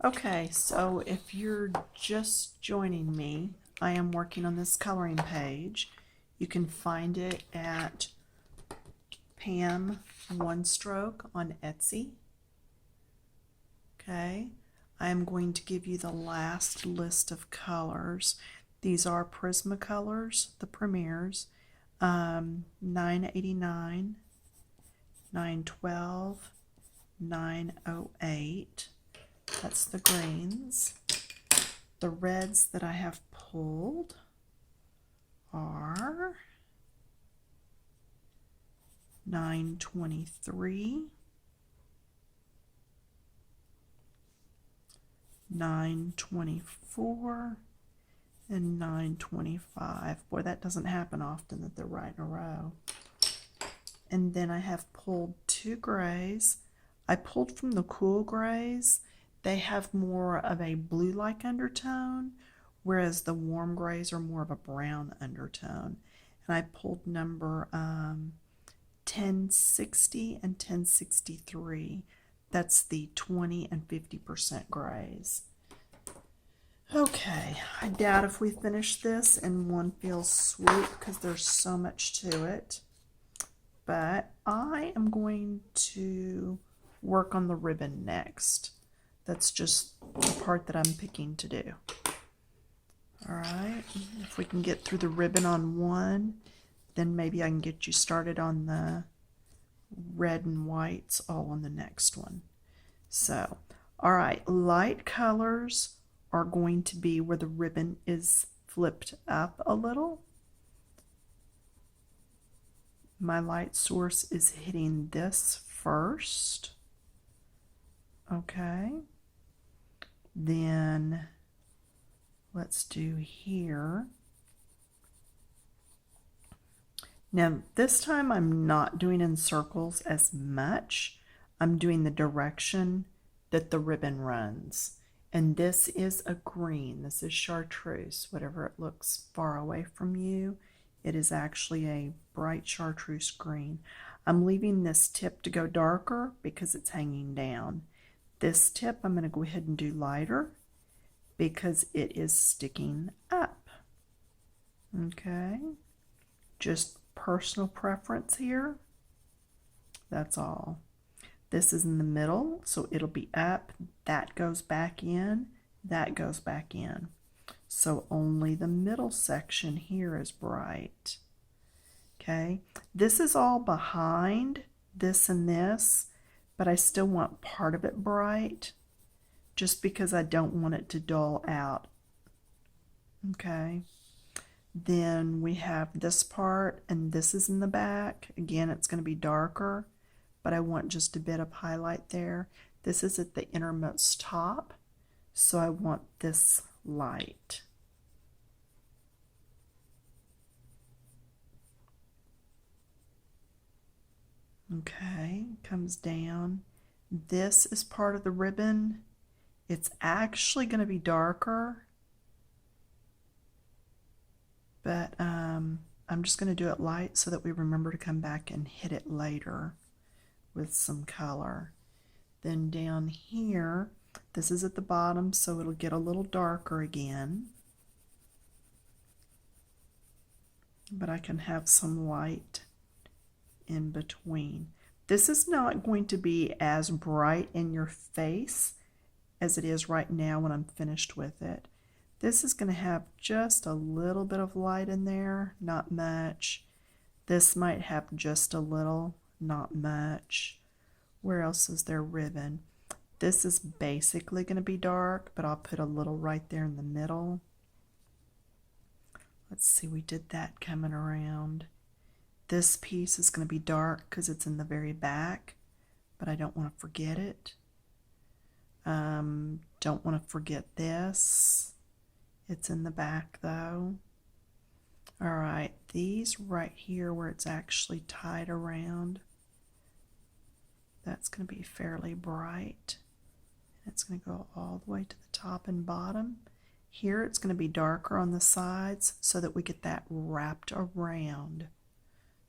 Okay, so if you're just joining me, I am working on this coloring page. You can find it at Pam One Stroke on Etsy. Okay, I am going to give you the last list of colors. These are Prismacolors, the Premieres, 989, 912, 908. That's the greens. The reds that I have pulled are 923, 924, and 925. Boy, that doesn't happen often that they're right in a row. And then I have pulled two grays. I pulled from the cool grays. They have more of a blue-like undertone, whereas the warm grays are more of a brown undertone. And I pulled number 1060 and 1063. That's the 20 and 50% grays. Okay, I doubt if we finish this in one fell swoop because there's so much to it. But I am going to work on the ribbon next. That's just the part that I'm picking to do. All right, if we can get through the ribbon on one, then maybe I can get you started on the red and whites all on the next one. So, all right, light colors are going to be where the ribbon is flipped up a little. My light source is hitting this first. Okay. Then let's do here. Now this time I'm not doing in circles as much. I'm doing the direction that the ribbon runs. And this is a green. This is chartreuse, whatever it looks far away from you. It is actually a bright chartreuse green. I'm leaving this tip to go darker because it's hanging down. This tip I'm going to go ahead and do lighter because it is sticking up. Okay, just personal preference here. That's all. This is in the middle, so it'll be up. That goes back in. That goes back in. So only the middle section here is bright. Okay, this is all behind this and this, but I still want part of it bright just because I don't want it to dull out. Okay, then we have this part, and this is in the back. Again, it's going to be darker, but I want just a bit of highlight there. This is at the innermost top, so I want this light. Okay, comes down. This is part of the ribbon. It's actually going to be darker, but I'm just going to do it light so that we remember to come back and hit it later with some color. Then down here, this is at the bottom, so it'll get a little darker again. But I can have some light in between. This is not going to be as bright in your face as it is right now when I'm finished with it. This is going to have just a little bit of light in there, not much. This might have just a little, not much. Where else is there ribbon? This is basically going to be dark, but I'll put a little right there in the middle. Let's see, we did that coming around. This piece is going to be dark because it's in the very back, but I don't want to forget it. Don't want to forget this. It's in the back though. All right, these right here where it's actually tied around, that's going to be fairly bright. It's going to go all the way to the top and bottom. Here it's going to be darker on the sides so that we get that wrapped around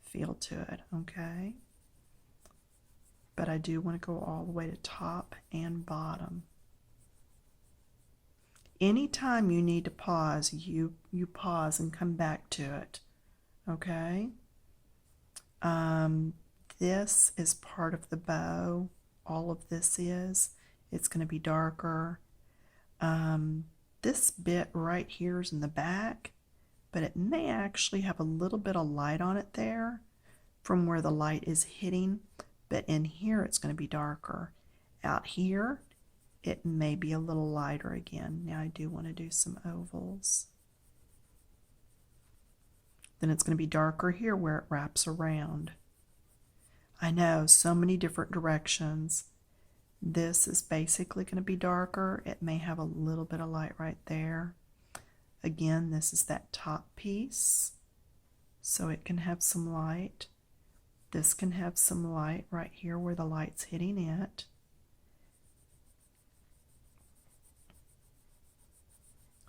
feel to it, okay? But I do want to go all the way to top and bottom. Anytime you need to pause, you pause and come back to it. Okay? This is part of the bow. All of this is. It's going to be darker. This bit right here is in the back, but it may actually have a little bit of light on it there from where the light is hitting, but in here it's going to be darker. Out here, it may be a little lighter again. Now I do want to do some ovals. Then it's going to be darker here where it wraps around. I know, so many different directions. This is basically going to be darker. It may have a little bit of light right there. Again, this is that top piece, so it can have some light. This can have some light right here where the light's hitting it.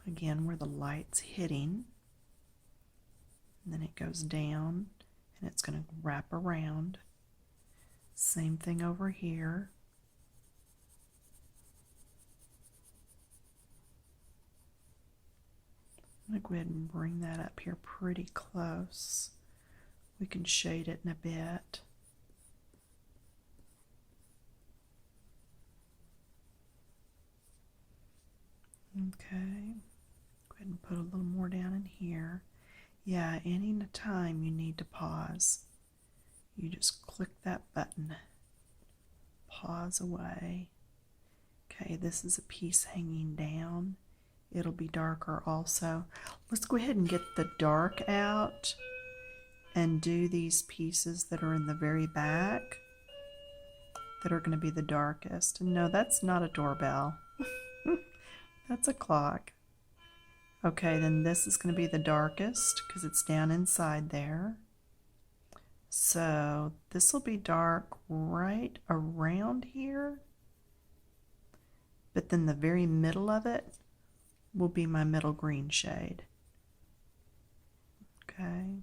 Again, where the light's hitting. And then it goes down, and it's going to wrap around. Same thing over here. I'm going to go ahead and bring that up here pretty close. We can shade it in a bit. Okay, go ahead and put a little more down in here. Yeah, any time you need to pause, you just click that button. Pause away. Okay, this is a piece hanging down. It'll be darker also. Let's go ahead and get the dark out and do these pieces that are in the very back that are going to be the darkest. And no, that's not a doorbell. That's a clock. Okay, then this is going to be the darkest because it's down inside there. So this will be dark right around here. But then the very middle of it will be my middle green shade. Okay.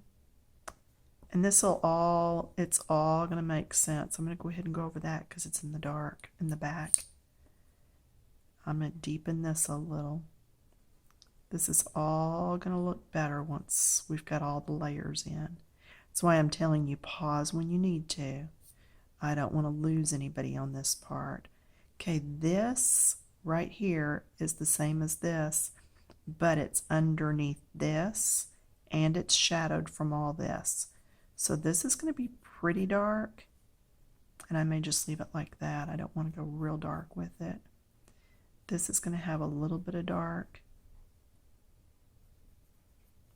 And this will all, it's all going to make sense. I'm going to go ahead and go over that because it's in the dark in the back. I'm going to deepen this a little. This is all going to look better once we've got all the layers in. That's why I'm telling you pause when you need to. I don't want to lose anybody on this part. Okay, this right here is the same as this, but it's underneath this and it's shadowed from all this. So this is going to be pretty dark, and I may just leave it like that. I don't want to go real dark with it. This is going to have a little bit of dark.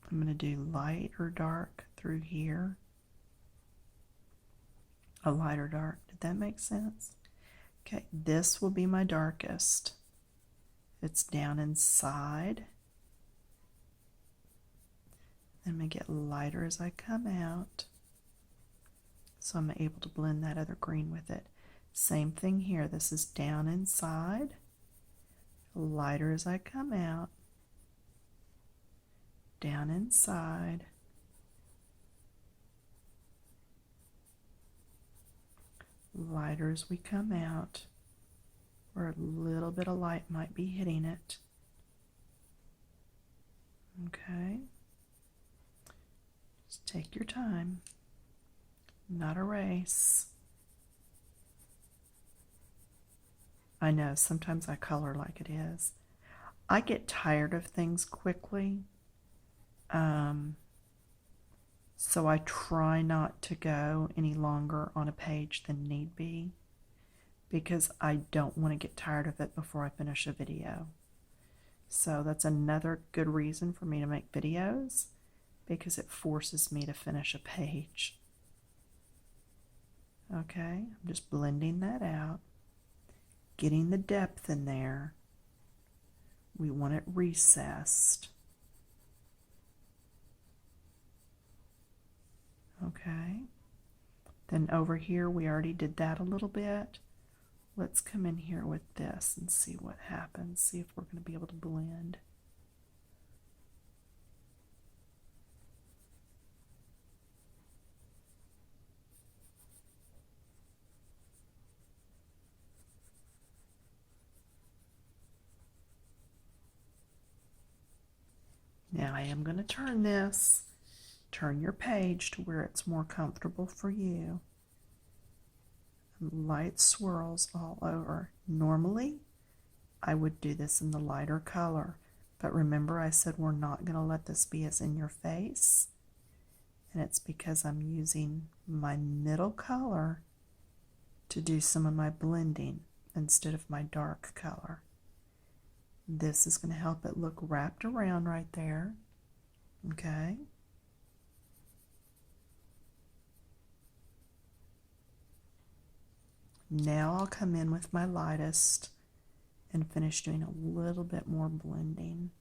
I'm going to do light or dark through here. A lighter dark. Did that make sense? Okay, this will be my darkest. It's down inside. Then I'm going to get lighter as I come out. So I'm able to blend that other green with it. Same thing here. This is down inside. Lighter as I come out. Down inside. Lighter as we come out, where a little bit of light might be hitting it. Okay. Just take your time. Not a race. I know, sometimes I color like it is. I get tired of things quickly. So I try not to go any longer on a page than need be, because I don't want to get tired of it before I finish a video. So that's another good reason for me to make videos, because it forces me to finish a page. Okay, I'm just blending that out, getting the depth in there. We want it recessed. Okay, then over here we already did that a little bit. Let's come in here with this and see what happens, see if we're going to be able to blend. Now I am going to turn this. Turn your page to where it's more comfortable for you. Light swirls all over. Normally, I would do this in the lighter color, but remember I said we're not going to let this be as in your face, and it's because I'm using my middle color to do some of my blending instead of my dark color. This is going to help it look wrapped around right there. Okay? Now I'll come in with my lightest and finish doing a little bit more blending.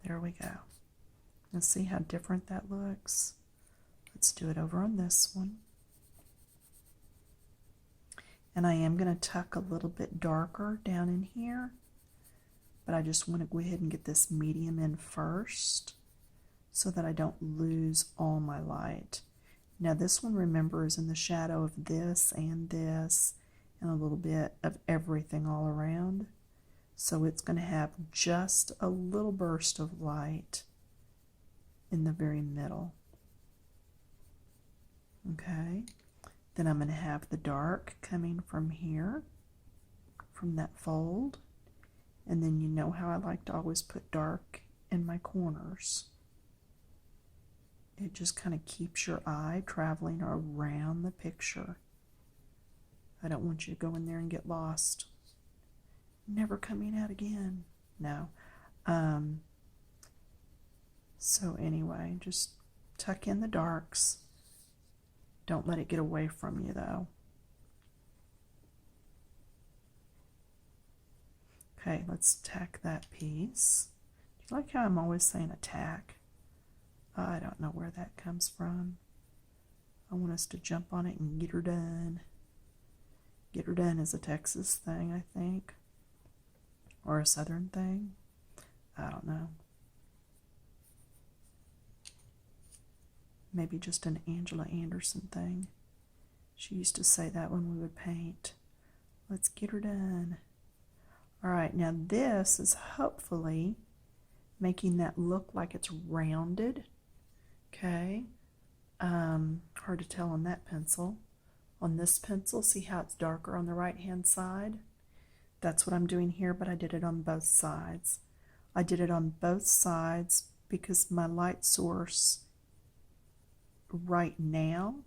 There we go. Let's see how different that looks. Let's do it over on this one. And I am going to tuck a little bit darker down in here, but I just want to go ahead and get this medium in first so that I don't lose all my light. Now this one, remember, is in the shadow of this and a little bit of everything all around. So it's going to have just a little burst of light in the very middle. Okay, then I'm going to have the dark coming from here, from that fold. And then you know how I like to always put dark in my corners. It just kind of keeps your eye traveling around the picture. I don't want you to go in there and get lost. Never coming out again. No. So anyway, just tuck in the darks. Don't let it get away from you though. Okay, let's tack that piece. Do you like how I'm always saying a tack? I don't know where that comes from. I want us to jump on it and get her done. Get her done is a Texas thing, I think. Or a Southern thing. I don't know. Maybe just an Angela Anderson thing. She used to say that when we would paint. Let's get her done. All right, now this is hopefully making that look like it's rounded. Okay, hard to tell on that pencil. On this pencil, see how it's darker on the right hand side? That's what I'm doing here, but I did it on both sides. I did it on both sides because my light source right now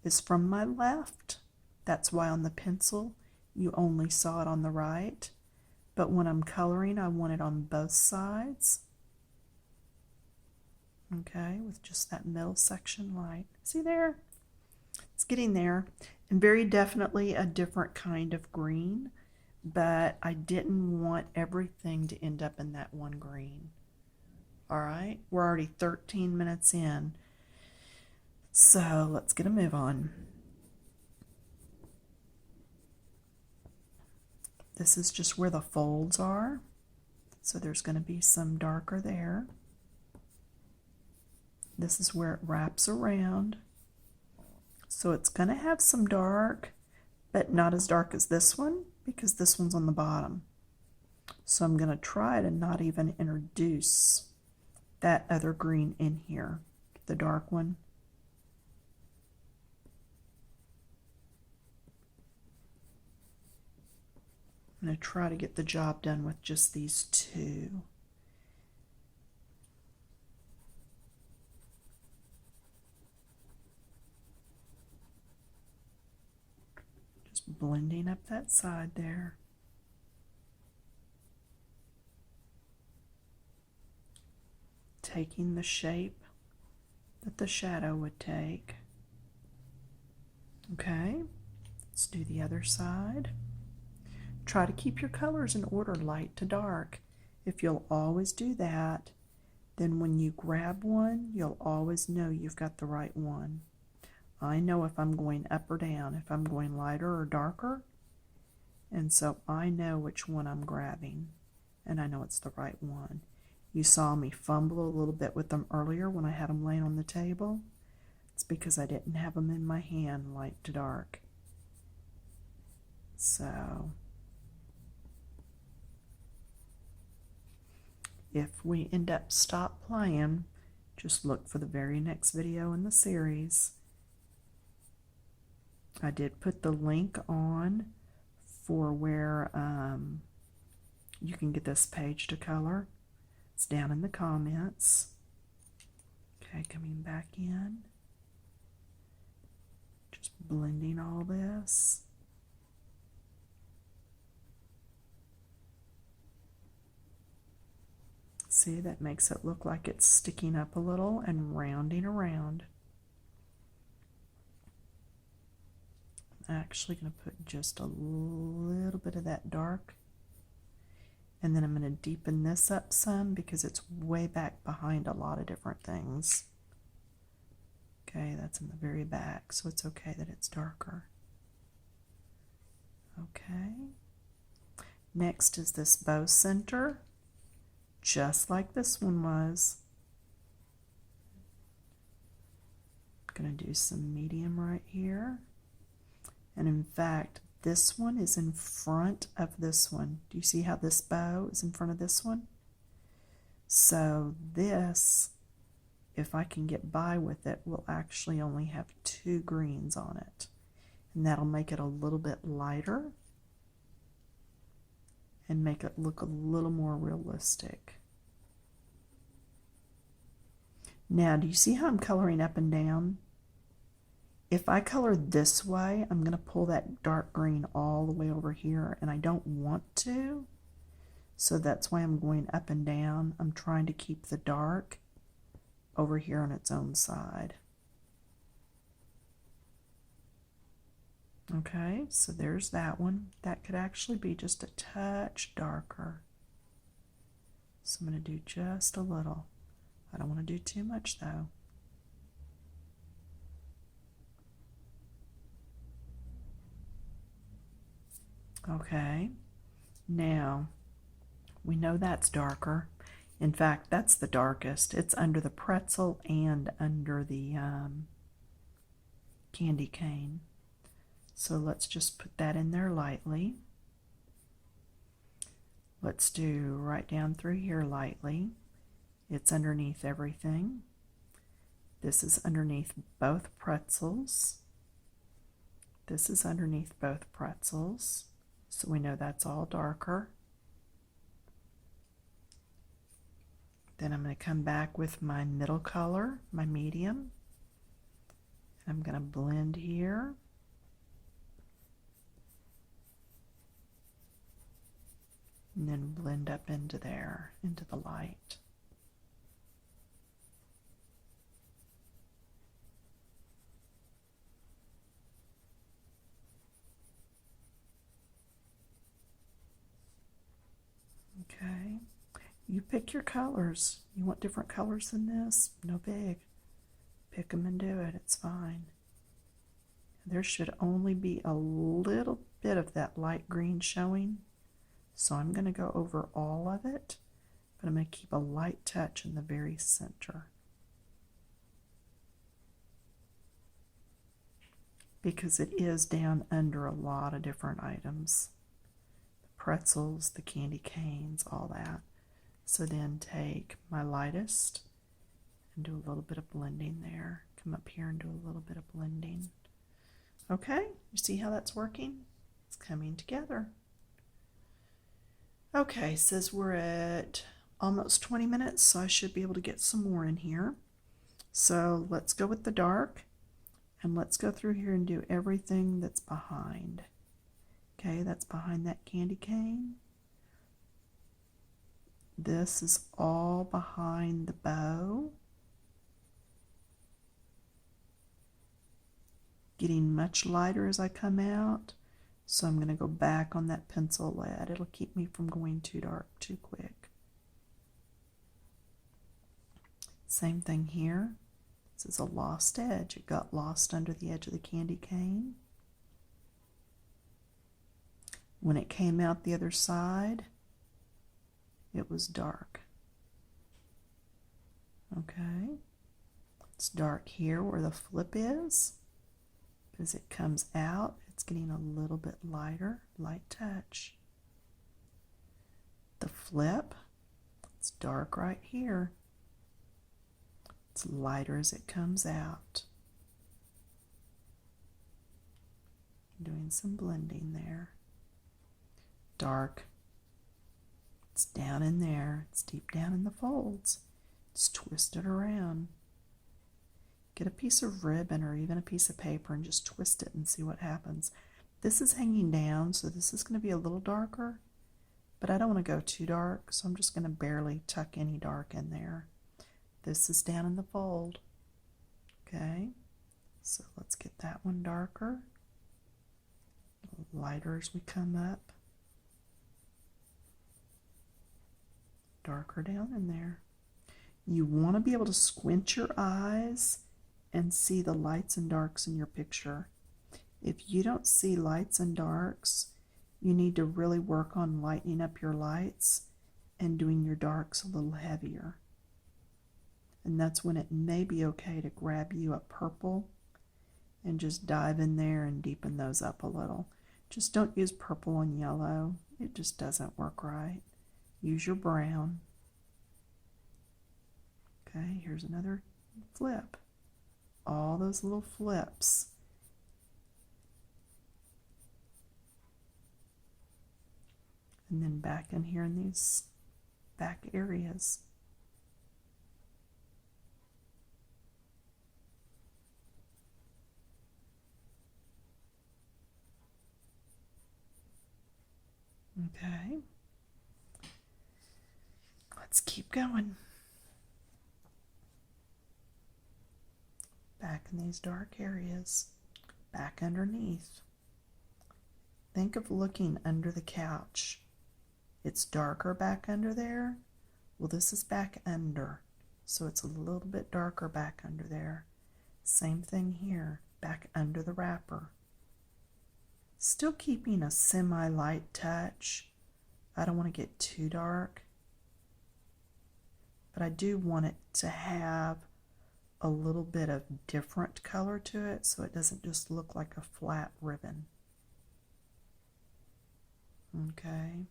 is from my left. That's why on the pencil you only saw it on the right. But when I'm coloring, I want it on both sides. Okay, with just that middle section light. See there? It's getting there. And very definitely a different kind of green, but I didn't want everything to end up in that one green. All right, we're already 13 minutes in. So let's get a move on. This is just where the folds are. So there's going to be some darker there. This is where it wraps around. So it's going to have some dark, but not as dark as this one because this one's on the bottom. So I'm going to try to not even introduce that other green in here, the dark one. I'm going to try to get the job done with just these two. Just blending up that side there. Taking the shape that the shadow would take. Okay, let's do the other side. Try to keep your colors in order, light to dark. If you'll always do that, then when you grab one, you'll always know you've got the right one. I know if I'm going up or down, if I'm going lighter or darker, and so I know which one I'm grabbing, and I know it's the right one. You saw me fumble a little bit with them earlier when I had them laying on the table. It's because I didn't have them in my hand light to dark. So If we end up stop playing, just look for the very next video in the series. I did put the link on for where you can get this page to color. It's down in the comments. Okay, coming back in. Just blending all this. See, that makes it look like it's sticking up a little and rounding around. I'm actually going to put just a little bit of that dark. And then I'm going to deepen this up some because it's way back behind a lot of different things. Okay, that's in the very back, so it's okay that it's darker. Okay. Next is this bow center, just like this one was. I'm going to do some medium right here. And in fact, this one is in front of this one. Do you see how this bow is in front of this one? So this, if I can get by with it, will actually only have 2 greens on it. And that'll make it a little bit lighter and make it look a little more realistic. Now, do you see how I'm coloring up and down? If I color this way, I'm going to pull that dark green all the way over here, and I don't want to. So that's why I'm going up and down. I'm trying to keep the dark over here on its own side. Okay, so there's that one. That could actually be just a touch darker. So I'm going to do just a little. I don't want to do too much though. Okay, now we know that's darker. In fact, that's the darkest. It's under the pretzel and under the candy cane. So let's just put that in there lightly. Let's do right down through here lightly. It's underneath everything. This is underneath both pretzels. This is underneath both pretzels. So we know that's all darker. Then I'm going to come back with my middle color, my medium. I'm going to blend here. And then blend up into there, into the light. Okay, you pick your colors. You want different colors than this? No big. Pick them and do it. It's fine. There should only be a little bit of that light green showing. So I'm going to go over all of it, but I'm going to keep a light touch in the very center. Because it is down under a lot of different items. The pretzels, the candy canes, all that. So then take my lightest and do a little bit of blending there. Come up here and do a little bit of blending. Okay, you see how that's working? It's coming together. Okay, says we're at almost 20 minutes, so I should be able to get some more in here. So let's go with the dark, and let's go through here and do everything that's behind. Okay, that's behind that candy cane. This is all behind the bow. Getting much lighter as I come out. So I'm going to go back on that pencil lead. It'll keep me from going too dark too quick. Same thing here. This is a lost edge. It got lost under the edge of the candy cane. When it came out the other side, it was dark. Okay. It's dark here where the flip is. As it comes out, it's getting a little bit lighter, light touch. The flip, It's dark right here. It's lighter as it comes out. Doing some blending there. Dark. It's down in there. It's deep down in the folds. It's twisted around. Get a piece of ribbon or even a piece of paper and just twist it and see what happens. This is hanging down, so this is going to be a little darker, but I don't want to go too dark, so I'm just going to barely tuck any dark in there. This is down in the fold. Okay, so let's get that one darker. Lighter as we come up. Darker down in there. You want to be able to squint your eyes and see the lights and darks in your picture. If you don't see lights and darks, you need to really work on lightening up your lights and doing your darks a little heavier. And that's when it may be okay to grab you a purple and just dive in there and deepen those up a little. Just don't use purple and yellow. It just doesn't work right. Use your brown. Okay, here's another flip. All those little flips. And then back in here in these back areas. Okay. Let's keep going. Back in these dark areas. Back underneath. Think of looking under the couch. It's darker back under there. Well, this is back under, so it's a little bit darker back under there. Same thing here, back under the wrapper. Still keeping a semi-light touch. I don't want to get too dark, but I do want it to have a little bit of different color to it so it doesn't just look like a flat ribbon. Okay.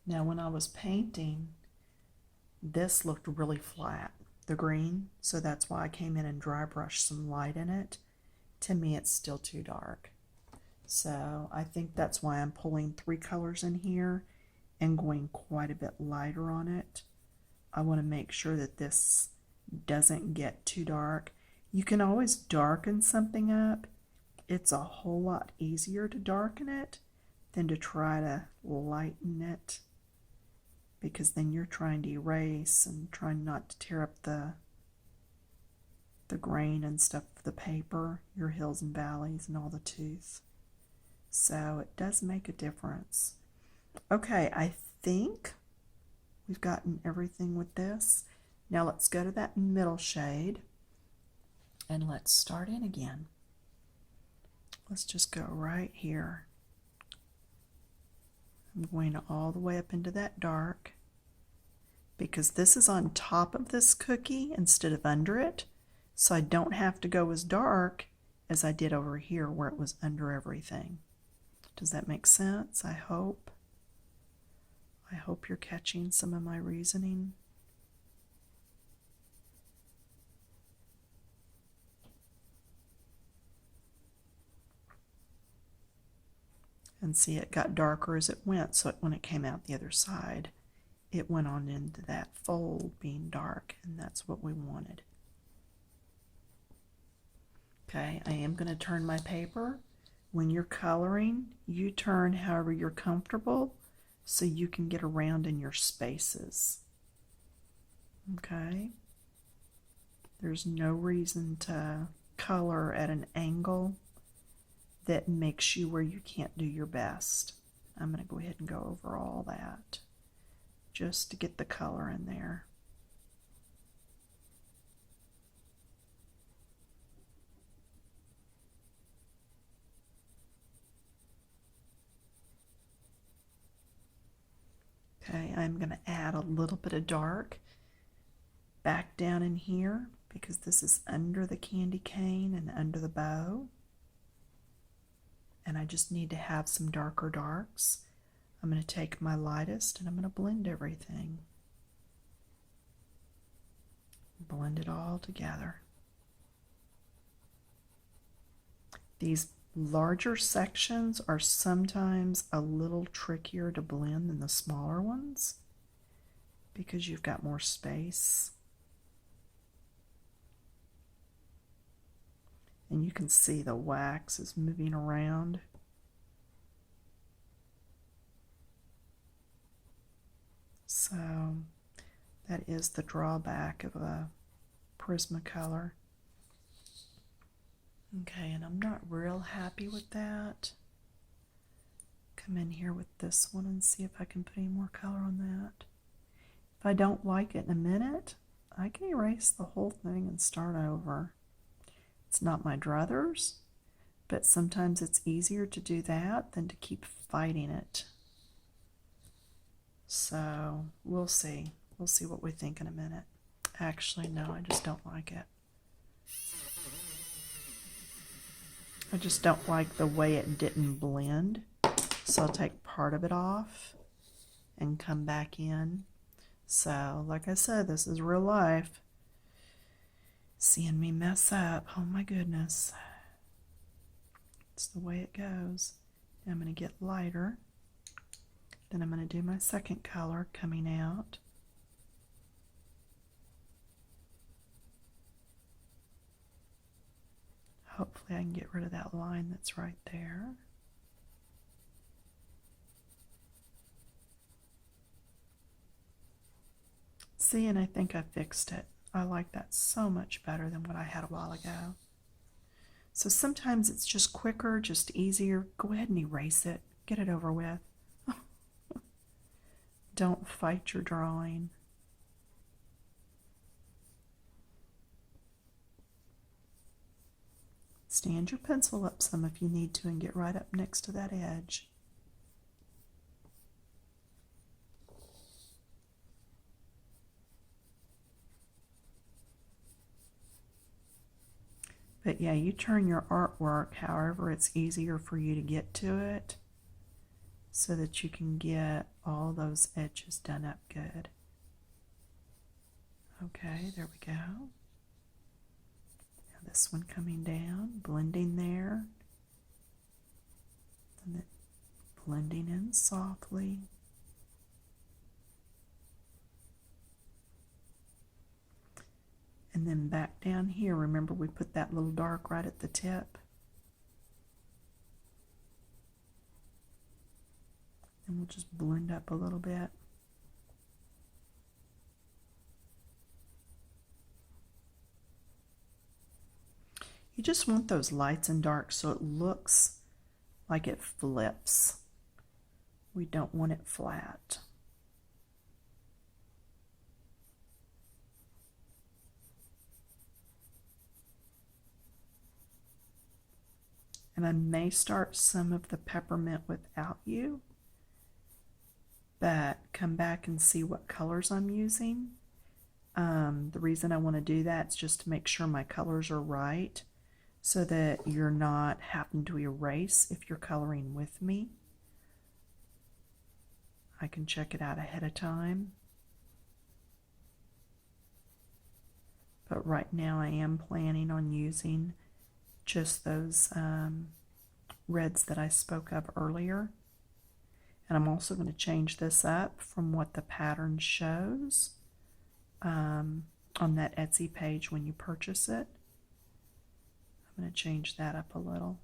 Now when I was painting, this looked really flat, the green, so that's why I came in and dry brushed some light in it. To me, it's still too dark. So I think that's why I'm pulling 3 colors in here and going quite a bit lighter on it. I want to make sure that this doesn't get too dark. You can always darken something up. It's a whole lot easier to darken it than to try to lighten it, because then you're trying to erase and trying not to tear up the grain and stuff of the paper, your hills and valleys and all the tooth. So it does make a difference. Okay, I think we've gotten everything with this. Now let's go to that middle shade and let's start in again. Let's just go right here. I'm going all the way up into that dark because this is on top of this cookie instead of under it, so I don't have to go as dark as I did over here where it was under everything. Does that make sense? I hope. I hope you're catching some of my reasoning. And see, it got darker as it went, so when it came out the other side, it went on into that fold being dark, and that's what we wanted. Okay, I am going to turn my paper. When you're coloring, you turn however you're comfortable so you can get around in your spaces. Okay? There's no reason to color at an angle that makes you where you can't do your best. I'm going to go ahead and go over all that just to get the color in there. Okay, I'm going to add a little bit of dark back down in here because this is under the candy cane and under the bow. And I just need to have some darker darks. I'm going to take my lightest and I'm going to blend everything. Blend it all together. These larger sections are sometimes a little trickier to blend than the smaller ones because you've got more space. And you can see the wax is moving around. So that is the drawback of a Prismacolor. Okay, and I'm not real happy with that. Come in here with this one and see if I can put any more color on that. If I don't like it in a minute, I can erase the whole thing and start over. It's not my druthers, but sometimes it's easier to do that than to keep fighting it. So we'll see. We'll see what we think in a minute. Actually, no, I just don't like it. I just don't like the way it didn't blend. So I'll take part of it off and come back in. So, like I said, this is real life. Seeing me mess up. Oh my goodness. It's the way it goes. I'm going to get lighter. Then I'm going to do my second color coming out. Hopefully I can get rid of that line that's right there. See, and I think I fixed it. I like that so much better than what I had a while ago. So sometimes it's just quicker, just easier. Go ahead and erase it. Get it over with. Don't fight your drawing. Stand your pencil up some if you need to and get right up next to that edge. But yeah, you turn your artwork however it's easier for you to get to it so that you can get all those edges done up good. Okay, there we go. Now this one coming down, blending there, and then blending in softly. And then back down here, remember we put that little dark right at the tip. And we'll just blend up a little bit. You just want those lights and darks so it looks like it flips. We don't want it flat. And I may start some of the peppermint without you, but come back and see what colors I'm using. The reason I want to do that is just to make sure my colors are right so that you're not having to erase if you're coloring with me. I can check it out ahead of time. But right now I am planning on using just those reds that I spoke of earlier. And I'm also going to change this up from what the pattern shows on that Etsy page when you purchase it. I'm going to change that up a little.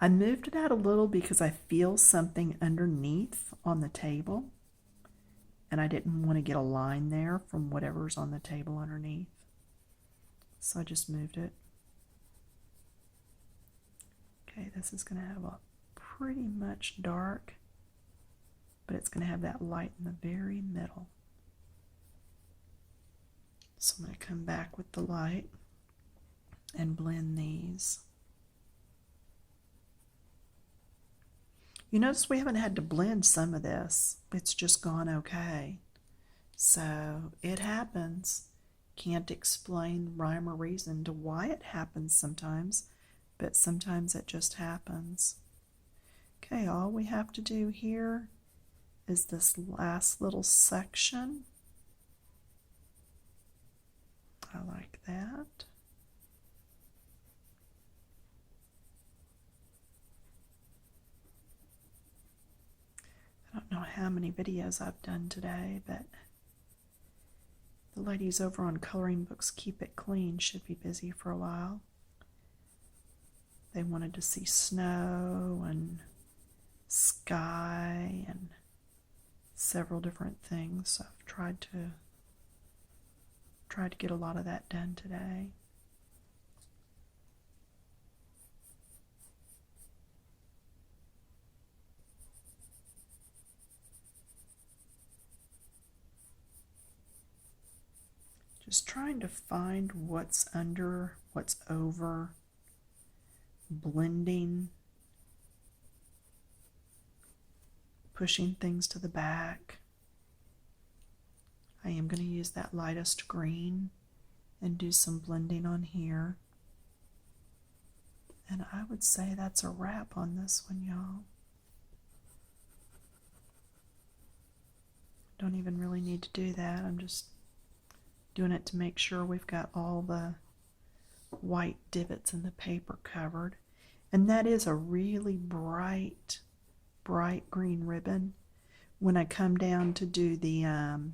I moved it out a little because I feel something underneath on the table. And I didn't want to get a line there from whatever's on the table underneath. So I just moved it. Okay, this is going to have a pretty much dark, but it's going to have that light in the very middle. So I'm going to come back with the light and blend these. You notice we haven't had to blend some of this. It's just gone okay. So it happens. Can't explain rhyme or reason to why it happens sometimes, but sometimes it just happens. Okay, all we have to do here is this last little section. I like that. I don't know how many videos I've done today, but the ladies over on Coloring Books Keep It Clean should be busy for a while. They wanted to see snow and sky and several different things. So I've tried to get a lot of that done today. Just trying to find what's under, what's over, blending, pushing things to the back. I am going to use that lightest green and do some blending on here. And I would say that's a wrap on this one, y'all. Don't even really need to do that. I'm just doing it to make sure we've got all the white divots in the paper covered. And that is a really bright green ribbon. When I come down to do the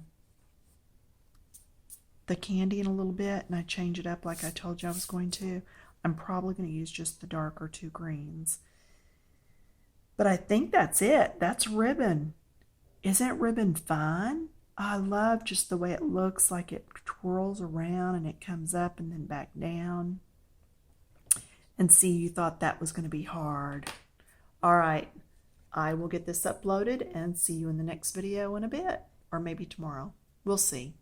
candy in a little bit and I change it up like I told you I was going to, I'm probably going to use just the darker two greens. But I think that's it. That's ribbon. Isn't ribbon fun? I love just the way it looks, like it twirls around and it comes up and then back down. And see, you thought that was going to be hard. All right, I will get this uploaded and see you in the next video in a bit, or maybe tomorrow. We'll see.